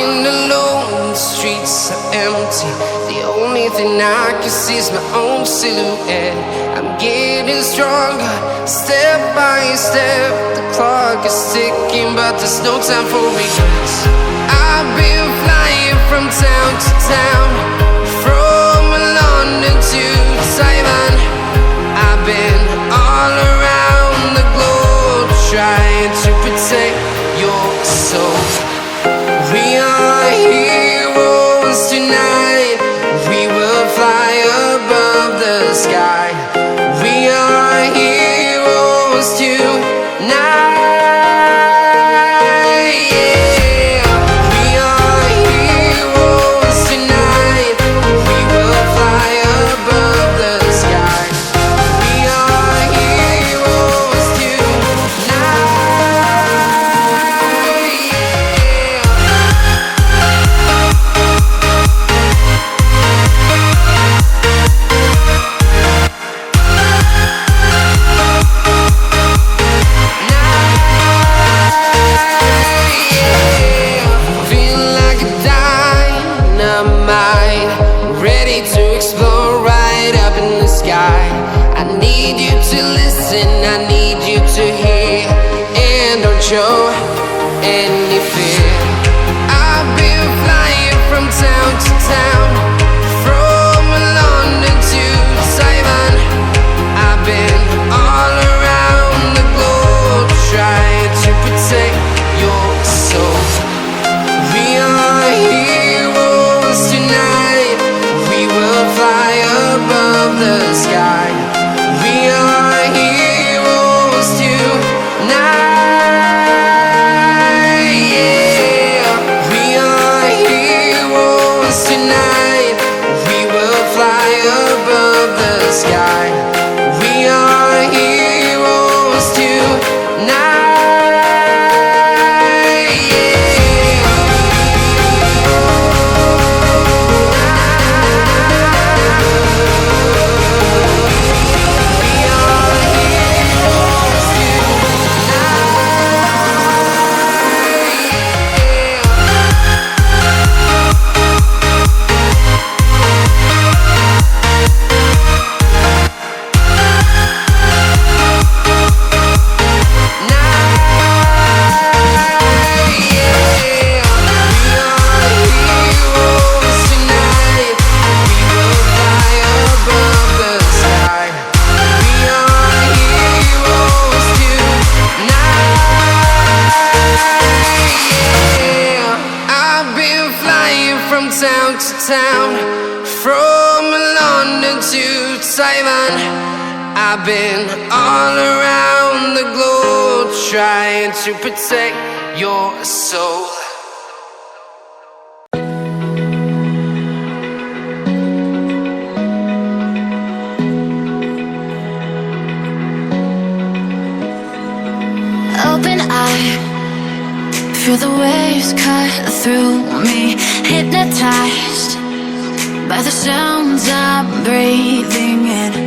Walking alone, the streets are empty. The only thing I can see is my own silhouette. I'm getting stronger, step by step. The clock is ticking, but there's no time for regrets. I've been flying from town to town, from London to Taiwan. I've been all around the globe, trying to protect your soul. We are heroes tonight. We will fly above the sky. We are heroes tonight. Yeah. We are heroes tonight. We will fly above the sky. We are heroes tonight. I need you to hear and don't show any fear. I've been flying from town to town, from London to Taiwan. I've been all around the globe, trying to protect your soul. We are heroes tonight. We will fly above the sky. We are heroes tonight. Yeah. We are heroes tonight. We will fly above the sky. We are heroes tonight. Town to town, from London to Taiwan. I've been all around the globe, trying to protect your soul. Open eye, feel the waves cut through me, hypnotized by the sounds I'm breathing in.